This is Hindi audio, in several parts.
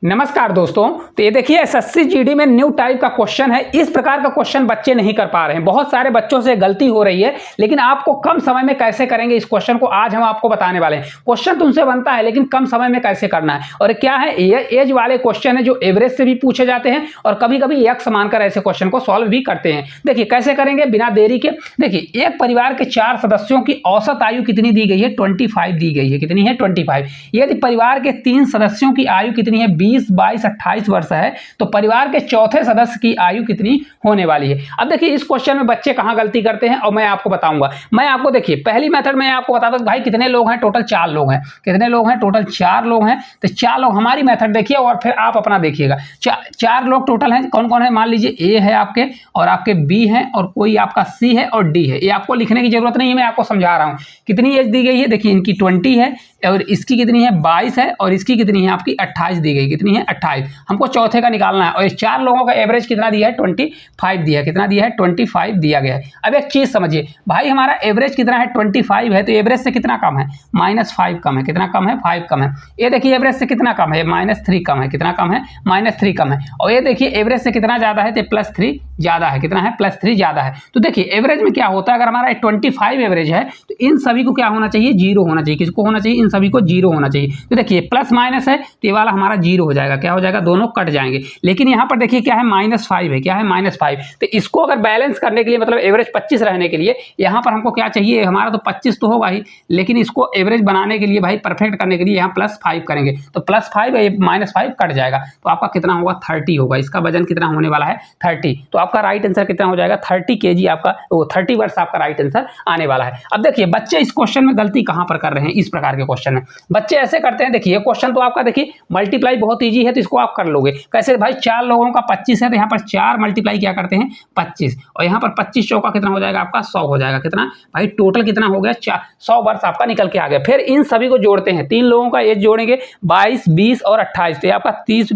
नमस्कार दोस्तों। तो ये देखिए एसएससी जीडी में न्यू टाइप का क्वेश्चन है। इस प्रकार का क्वेश्चन बच्चे नहीं कर पा रहे हैं, बहुत सारे बच्चों से गलती हो रही है, लेकिन आपको कम समय में कैसे करेंगे इस क्वेश्चन को आज हम आपको बताने वाले हैं। क्वेश्चन तुमसे बनता है लेकिन कम समय में कैसे करना है, और क्या है ये एज वाले क्वेश्चन है जो एवरेज से भी पूछे जाते हैं और कभी कभी यक्स मानकर ऐसे क्वेश्चन को सॉल्व भी करते हैं। देखिए कैसे करेंगे बिना देरी के। देखिए एक परिवार के 4 सदस्यों की औसत आयु कितनी दी गई है? 25 दी गई है। कितनी है? 25। यदि परिवार के 3 सदस्यों की आयु कितनी है? 20, 22, 28 वर्ष है, तो परिवार के चौथे सदस्य की आयु कितनी होने वाली है? अब देखिए इस क्वेश्चन में बच्चे कहां गलती करते हैं और मैं आपको बताऊंगा। मैं आपको देखिए पहली मेथड में आपको बताता हूं भाई कितने लोग हैं, टोटल 4 लोग हैं। कितने लोग हैं? टोटल 4 लोग हैं। तो 4 लोग हमारी मेथड देखिए और फिर आप अपना देखिएगा। 4 लोग टोटल हैं। कौन कौन है? मान लीजिए ए है आपके, और आपके बी है, और कोई आपका सी है और डी है। ये आपको लिखने की जरूरत नहीं है, मैं आपको समझा रहा हूं। कितनी एज दी गई है? देखिए इनकी 20 है और इसकी कितनी है? 22 है, और इसकी कितनी है? आपकी 28 दी गई। कितनी है? 28। हमको चौथे का निकालना है, और इस 4 लोगों का एवरेज कितना दिया है? 25 दिया है। कितना दिया है? 25 दिया गया है। अब एक चीज समझिए भाई, हमारा एवरेज कितना है? 25 है, तो एवरेज से कितना कम है? -5 कम है। कितना कम है? 5 कम है। ये देखिए एवरेज से कितना कम है? -3 कम है। कितना कम है? -3 कम है। और ये देखिए एवरेज से कितना ज्यादा है? तो +3 ज्यादा है। कितना है? +3 ज्यादा है। तो देखिए एवरेज में क्या होता है, अगर हमारा 25 एवरेज है तो इन सभी को क्या होना चाहिए? 0 होना चाहिए। किसको होना चाहिए? इन सभी को 0 होना चाहिए। तो देखिए प्लस माइनस है तो ये वाला हमारा 0 हो जाएगा। क्या हो जाएगा? दोनों कट जाएंगे। लेकिन यहाँ पर देखिए क्या है? -5 है। क्या है? -5। तो इसको अगर बैलेंस करने के लिए, मतलब एवरेज 25 रहने के लिए, यहाँ पर हमको क्या चाहिए? हमारा तो 25 तो होगा ही, लेकिन इसको एवरेज बनाने के लिए भाई, परफेक्ट करने के लिए यहाँ +5 करेंगे। तो +5 है, -5 कट जाएगा, तो आपका कितना होगा? 30 होगा। इसका वजन कितना होने वाला है? 30। तो आपका राइट आंसर कितना हो जाएगा? 30 kg आपका, 30 वर्ष आपका राइट आंसर आने वाला है। अब देखिए बच्चे इस क्वेश्चन में गलती कहां पर कर रहे हैं। इस प्रकार के क्वेश्चन में बच्चे ऐसे करते हैं। देखिए ये क्वेश्चन तो आपका देखिए मल्टीप्लाई बहुत इजी है, तो इसको आप कर लोगे कैसे भाई? 4 लोगों का 25 है, तो यहाँ पर 4 मल्टीप्लाई क्या करते हैं? 25, और यहाँ पर 25 चौका कितना हो जाएगा आपका? 100 हो जाएगा। कितना भाई? टोटल कितना हो गया? 100 वर्ष आपका निकल के आ गया। फिर इन सभी को जोड़ते हैं, 3 लोगों का एज जोड़ेंगे, 22, 20 और 28, तो आपका 30,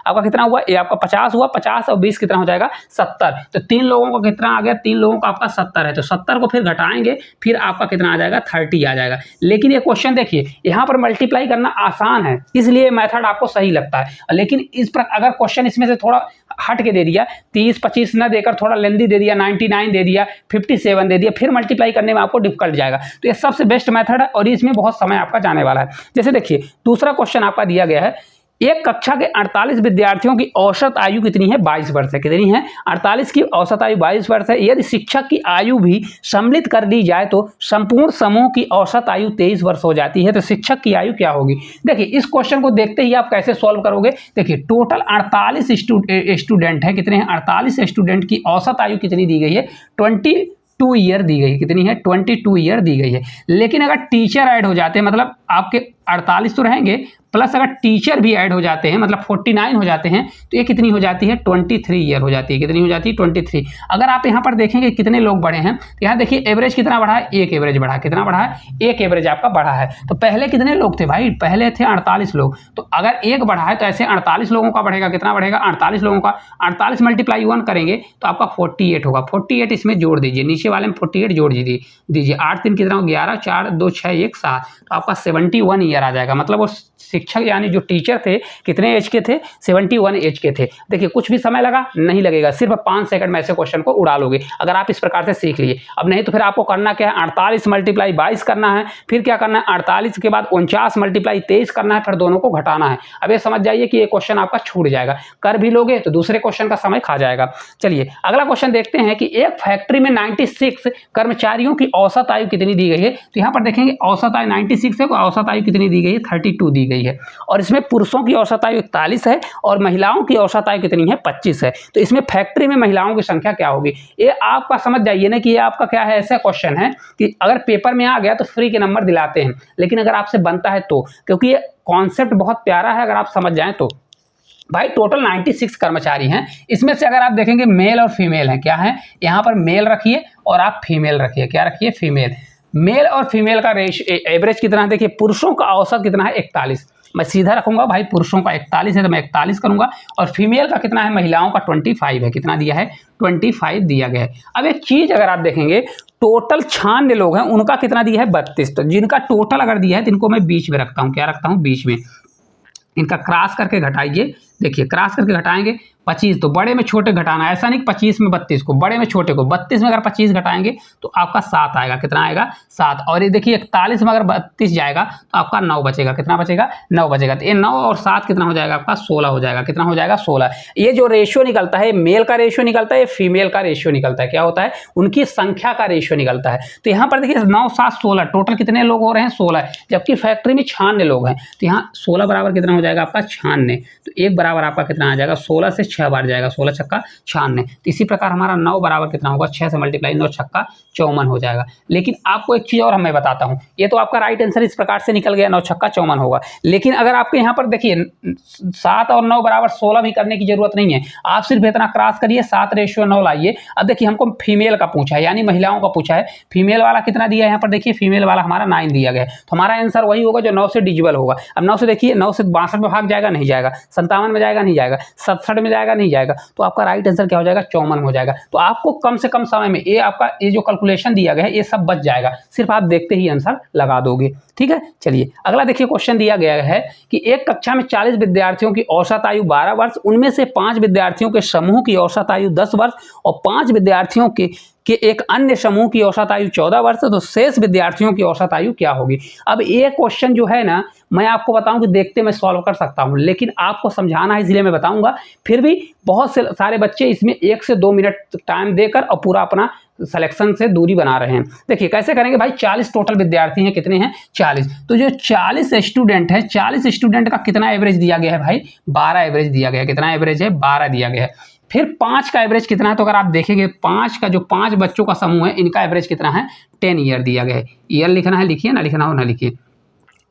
आपका कितना हुआ? ये आपका 50 हुआ। 50 और 20 कितना हो जाएगा? 70। तो 3 लोगों का कितना आ गया? 3 लोगों का आपका 70 है, तो 70 को फिर घटाएंगे, फिर आपका कितना आ जाएगा? 30 आ जाएगा। लेकिन ये क्वेश्चन देखिए यहाँ पर मल्टीप्लाई करना आसान है, इसलिए मेथड आपको सही लगता है। लेकिन इस पर अगर क्वेश्चन इसमें से थोड़ा हट के दे दिया, 30, 25 न देकर थोड़ा लेंदी दे दिया, 99 दे दिया, 57 दे दिया, फिर मल्टीप्लाई करने में आपको डिफिकल्ट जाएगा। तो ये सबसे बेस्ट मेथड है और इसमें बहुत समय आपका जाने वाला है। जैसे देखिए दूसरा क्वेश्चन आपका दिया गया है, एक कक्षा के 48 विद्यार्थियों की औसत आयु कितनी है? 22 वर्ष है। कितनी है? 48 की औसत आयु 22 वर्ष है। यदि शिक्षक की आयु भी सम्मिलित कर दी जाए तो संपूर्ण समूह की औसत आयु 23 वर्ष हो जाती है। तो शिक्षक की आयु क्या होगी? देखिए इस क्वेश्चन को देखते ही आप कैसे सॉल्व करोगे। देखिए टोटल 48 स्टूडेंट है। कितने हैं? 48 स्टूडेंट की औसत आयु कितनी दी गई है? 22 ईयर दी गई। कितनी है? 22 ईयर दी गई है। लेकिन अगर टीचर ऐड हो जाते हैं, मतलब आपके 48 तो रहेंगे, प्लस अगर टीचर भी ऐड हो जाते हैं, मतलब 49 हो जाते हैं, तो ये कितनी हो जाती है? 23 ईयर हो जाती है। कितनी हो जाती है? 23। अगर आप यहाँ पर देखेंगे कितने लोग बढ़े हैं, तो यहाँ देखिए एवरेज कितना बढ़ा है? 1 एवरेज बढ़ा। कितना बढ़ा है? 1 एवरेज आपका बढ़ा है। तो पहले कितने लोग थे भाई? पहले थे 48 लोग, तो अगर 1 बढ़ा है तो ऐसे 48 लोगों का बढ़ेगा। कितना बढ़ेगा? 48 लोगों का 48 × 1 करेंगे तो आपका 48 होगा। 48 इसमें जोड़ दीजिए, नीचे वाले में 48 जोड़ दीजिए। 8 3 कितना? 11, 4 2 6 1 7, तो आपका 71 ईयर आ जाएगा। मतलब वो शिक्षक यानी जो टीचर थे कितने एज के थे? 71 एज के थे। देखिए कुछ भी समय लगा? नहीं लगेगा, सिर्फ 5 सेकंड में ऐसे क्वेश्चन को उड़ा लोगे अगर आप इस प्रकार से सीख लिए। अब नहीं तो फिर आपको करना क्या है? 48 × 22 करना है, फिर क्या करना है? 48 के बाद 49 × 23 करना है, फिर दोनों को घटाना है। अब ये समझ जाइए कि ये क्वेश्चन आपका छूट जाएगा। कर भी लोगे तो दूसरे क्वेश्चन का समय खा जाएगा। चलिए अगला क्वेश्चन देखते हैं कि एक फैक्ट्री में 96 कर्मचारियों की औसत आयु कितनी दी गई है? तो यहाँ पर देखेंगे औसत आयु 96 है, औसत आयु कितनी दी गई है? 32 दी गई है। और इसमें पुरुषों की औसत आयु 41 है और महिलाओं की औसत आयु कितनी है? 25 है। तो इसमें फैक्ट्री में महिलाओं की संख्या क्या होगी? ये आपका समझ जाइए ना कि ये आपका क्या है? ऐसा क्वेश्चन है कि अगर पेपर में आ गया तो फ्री के नंबर दिलाते हैं, लेकिन अगर आपसे बनता है तो, क्योंकि ये कॉन्सेप्ट बहुत प्यारा है अगर आप समझ जाएं तो। भाई टोटल 96 कर्मचारी हैं, इसमें से अगर आप देखेंगे मेल और फीमेल हैं। क्या है? यहाँ पर मेल रखिए और आप फीमेल रखिए। क्या रखिए? फीमेल। मेल और फीमेल का एवरेज कितना है? देखिए पुरुषों का औसत कितना है? 41। मैं सीधा रखूंगा भाई, पुरुषों का 41 है तो मैं 41 करूंगा, और फीमेल का कितना है? महिलाओं का 25 है। कितना दिया है? 25 दिया गया है। अब एक चीज अगर आप देखेंगे, टोटल 96 लोग हैं, उनका कितना दिया है? 32। तो जिनका टोटल अगर दिया है तो इनको मैं बीच में रखता हूं। क्या रखता हूं? बीच में। इनका क्रॉस करके घटाइए। देखिए क्रॉस करके घटाएंगे 25, तो बड़े में छोटे घटाना, ऐसा नहीं 25 में 32 को, बड़े में छोटे को 32 में अगर 25 घटाएंगे तो आपका 7 आएगा। कितना आएगा? 7। और ये देखिए 41 में अगर 32 जाएगा तो आपका 9 बचेगा। कितना बचेगा? 9 बचेगा। तो ये 9 और 7 कितना हो जाएगा आपका? 16 हो जाएगा। कितना हो जाएगा? 16। ये जो रेशियो निकलता है मेल का रेशियो निकलता है, ये फीमेल का रेशियो निकलता है। क्या होता है? उनकी संख्या का रेशियो निकलता है। तो यहाँ पर देखिए 9 7 16, टोटल कितने लोग हो रहे हैं? 16, जबकि फैक्ट्री में 96 लोग हैं। तो यहाँ 16 बराबर कितना हो जाएगा आपका? 96। तो 1 बराबर आपका कितना आ जाएगा? 16 से 6 बार जाएगा, 16 छक्का 96। तो इसी प्रकार हमारा 9 बराबर कितना होगा? 6 से मल्टीप्लाई 9 छक्का 54 हो जाएगा। लेकिन आपको एक चीज़ और मैं बताता हूँ, ये तो आपका राइट आंसर इस प्रकार से निकल गया, 9 छक्का 54 होगा। लेकिन अगर आपके यहाँ पर देखिए 7 और 9 बराबर 16 भी करने की जरूरत नहीं है, आप सिर्फ इतना क्रॉस करिए, 7:9 लाइए। अब देखिए हमको फीमेल का पूछा है, यानी महिलाओं का पूछा है। फीमेल वाला कितना दिया है यहाँ पर? देखिए फीमेल वाला हमारा 9 दिया गया है। तो हमारा आंसर वही होगा जो 9 से डिविजिबल होगा। अब 9 से देखिए, 9 से 62 में भाग जाएगा? नहीं जाएगा। 57 में जाएगा? नहीं जाएगा। 67 में जाएगा? नहीं जाएगा। तो आपका राइट आंसर क्या हो जाएगा? 54 हो जाएगा। तो आपको कम से कम समय में ये आपका ये जो कैलकुलेशन दिया गया है ये सब बच जाएगा, सिर्फ आप देखते ही आंसर लगा दोगे। ठीक है, चलिए अगला देखिए क्वेश्चन दिया गया है कि एक कक्षा में 40 विद्यार्थियों की औसत आयु 12 वर्ष, उनमें से 5 विद्यार्थियों के समूह की औसत आयु 10 वर्ष और 5 विद्यार्थियों के एक अन्य समूह की औसत आयु 14 वर्ष, तो शेष विद्यार्थियों की औसत आयु क्या होगी? अब ये क्वेश्चन जो है ना, मैं आपको बताऊं कि देखते मैं सॉल्व कर सकता हूं, लेकिन आपको समझाना है इसलिए मैं बताऊंगा। फिर भी बहुत से सारे बच्चे इसमें 1 से 2 मिनट टाइम देकर और पूरा अपना सिलेक्शन से दूरी बना रहे हैं। देखिए कैसे करेंगे भाई, 40 टोटल विद्यार्थी हैं, कितने हैं? 40। तो जो 40 स्टूडेंट है, 40 स्टूडेंट का कितना एवरेज दिया गया है भाई? 12 एवरेज दिया गया है। कितना एवरेज है? 12 दिया गया है। फिर 5 का एवरेज कितना है? तो अगर आप देखेंगे 5 का जो 5 बच्चों का समूह है, इनका एवरेज कितना है? 10 ईयर दिया गया है। ईयर लिखना है लिखिए, ना लिखना हो ना लिखिए।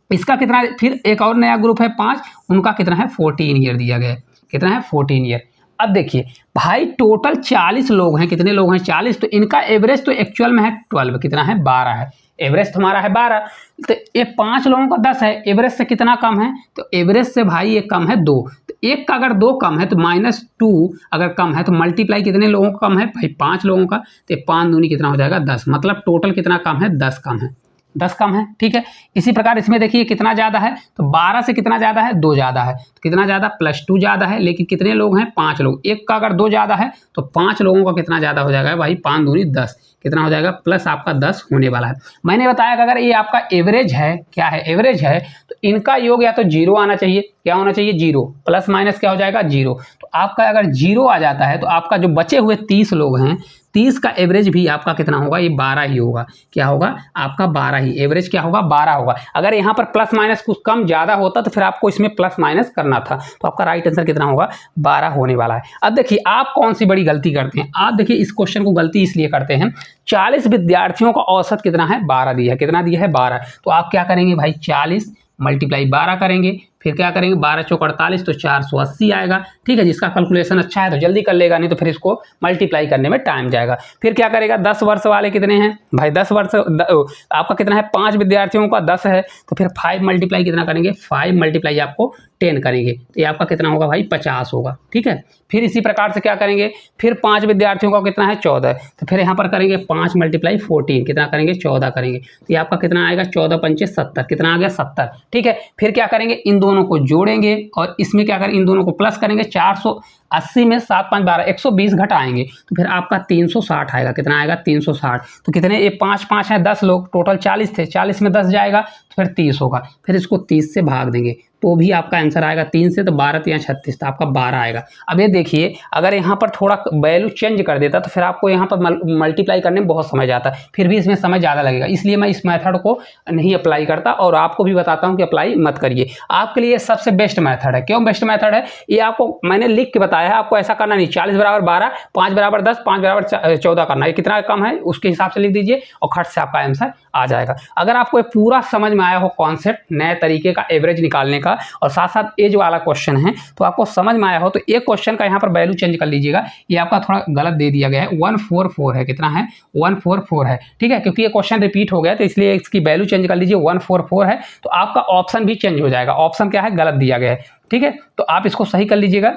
इसका कितना है? फिर एक और नया ग्रुप है 5, उनका कितना है? 14 ईयर दिया गया है। कितना है? 14 ईयर। अब देखिए भाई टोटल 40 लोग हैं, कितने लोग हैं? 40। तो इनका एवरेज तो एक्चुअल में है 12, कितना है? 12 है। एवरेज तो हमारा है 12, तो ये 5 लोगों का 10 है, एवरेज से कितना कम है? तो एवरेज से भाई ये कम है 2। तो एक का अगर 2 कम है तो -2 अगर कम है तो मल्टीप्लाई कितने लोगों का कम है भाई? 5 लोगों का। तो 5 दूनी कितना हो जाएगा? 10। मतलब टोटल कितना कम है? 10 कम है। 10 कम है। ठीक है, इसी प्रकार इसमें देखिए कितना ज़्यादा है? तो 12 से कितना ज़्यादा है? 2 ज़्यादा है। तो कितना ज़्यादा? +2 ज़्यादा है। लेकिन कितने लोग हैं? 5 लोग। एक का अगर 2 ज़्यादा है तो 5 लोगों का कितना ज़्यादा हो जाएगा भाई? 5 दूनी 10। कितना हो जाएगा? प्लस आपका 10 होने वाला है। मैंने बताया कि अगर ये आपका एवरेज है, क्या है? एवरेज है, तो इनका योग या तो 0 आना चाहिए। क्या होना चाहिए? 0। प्लस माइनस क्या हो जाएगा? 0। तो आपका अगर 0 आ जाता है तो आपका जो बचे हुए 30 लोग हैं, 30 का एवरेज भी आपका कितना होगा? ये 12 ही होगा। क्या होगा? आपका 12 ही। एवरेज क्या होगा? 12 होगा। अगर यहाँ पर प्लस माइनस कुछ कम ज़्यादा होता तो फिर आपको इसमें प्लस माइनस करना था। तो आपका राइट आंसर कितना होगा? 12 होने वाला है। अब देखिए आप कौन सी बड़ी गलती करते हैं। आप देखिए इस क्वेश्चन को गलती इसलिए करते हैं, 40 विद्यार्थियों का औसत कितना है? 12 दिया है। कितना दिया है? 12। तो आप क्या करेंगे भाई? 40 मल्टीप्लाई 12 करेंगे, फिर क्या करेंगे? 12 चौक 48, तो 480 आएगा। ठीक है, जिसका कैलकुलेशन अच्छा है तो जल्दी कर लेगा, नहीं तो फिर इसको मल्टीप्लाई करने में टाइम जाएगा। फिर क्या करेगा? 10 वर्ष वाले कितने हैं भाई? 10 वर्ष आपका कितना है? 5 विद्यार्थियों का 10 है, तो फिर 5 मल्टीप्लाई कितना करेंगे? 5 मल्टीप्लाई आपको 10 करेंगे, तो ये आपका कितना होगा भाई? 50 होगा। ठीक है, फिर इसी प्रकार से क्या करेंगे? फिर 5 विद्यार्थियों का कितना है? 14, तो फिर यहाँ पर करेंगे 5 मल्टीप्लाई 14, कितना करेंगे? 14 करेंगे। तो ये आपका कितना आएगा? 14 पंचे 70, कितना आ गया? 70। ठीक है, फिर क्या करेंगे? इन दोनों को जोड़ेंगे और इसमें क्या करें? इन दोनों को प्लस करेंगे। 480 में 7 5 12, 120 घटाएंगे तो फिर आपका 360 आएगा। कितना आएगा? 360। तो कितने? ये 5 5 है, 10 लोग, टोटल 40 थे, 40 में 10 जाएगा तो फिर 30 होगा। फिर इसको 30 से भाग देंगे तो भी आपका आंसर आएगा 3 से, तो 12 3 36, तो आपका 12 आएगा। अब ये देखिए अगर यहाँ पर थोड़ा वैल्यू चेंज कर देता तो फिर आपको यहाँ पर मल्टीप्लाई करने में बहुत समय जाता, फिर भी इसमें समय ज़्यादा लगेगा, इसलिए मैं इस मेथड को नहीं अप्लाई करता और आपको भी बताता हूँ कि अप्लाई मत करिए। आपके लिए सबसे बेस्ट मेथड है। क्यों बेस्ट मेथड है? ये आपको मैंने लिख के बताया है, आपको ऐसा करना नहीं 40 बराबर 12, 5 बराबर 10, 5 बराबर 14 करना है। कितना कम है उसके हिसाब से लिख दीजिए और खट से आपका आंसर आ जाएगा। अगर आपको ये पूरा समझ में आया हो कॉन्सेप्ट नए तरीके का एवरेज निकालने का और साथ साथ एज वाला क्वेश्चन है तो आपको समझ में आया हो, तो एक क्वेश्चन का यहाँ पर वैल्यू चेंज कर लीजिएगा। ये आपका थोड़ा गलत दे दिया गया है, 144 है। कितना है? 144 है। ठीक है, क्योंकि ये क्वेश्चन रिपीट हो गया तो इसलिए इसकी वैल्यू चेंज कर लीजिए, 144 है। तो आपका ऑप्शन भी चेंज हो जाएगा। ऑप्शन क्या है? गलत दिया गया है। ठीक है, तो आप इसको सही कर लीजिएगा।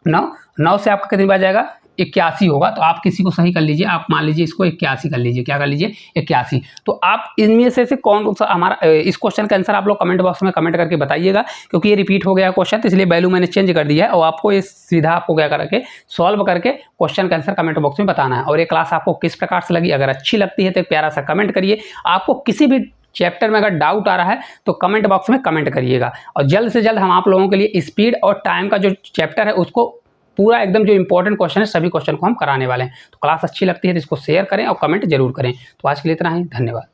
9 से आपका कितनी बार जाएगा? 81 होगा, तो आप किसी को सही कर लीजिए। आप मान लीजिए इसको 81 कर लीजिए। क्या कर लीजिए? 81। तो आप इनमें से कौन सा हमारा इस क्वेश्चन का आंसर आप लोग कमेंट बॉक्स में कमेंट करके बताइएगा, क्योंकि ये रिपीट हो गया क्वेश्चन, तो इसलिए वैल्यू मैंने चेंज कर दिया है। और आपको ये सीधा आपको क्या करके सॉल्व करके क्वेश्चन का आंसर कमेंट बॉक्स में बताना है। और ये क्लास आपको किस प्रकार से लगी, अगर अच्छी लगती है तो एक प्यारा सा कमेंट करिए। आपको किसी भी चैप्टर में अगर डाउट आ रहा है तो कमेंट बॉक्स में कमेंट करिएगा, और जल्द से जल्द हम आप लोगों के लिए स्पीड और टाइम का जो चैप्टर है उसको पूरा एकदम जो इंपॉर्टेंट क्वेश्चन है सभी क्वेश्चन को हम कराने वाले हैं। तो क्लास अच्छी लगती है तो इसको शेयर करें और कमेंट जरूर करें। तो आज के लिए इतना ही, धन्यवाद।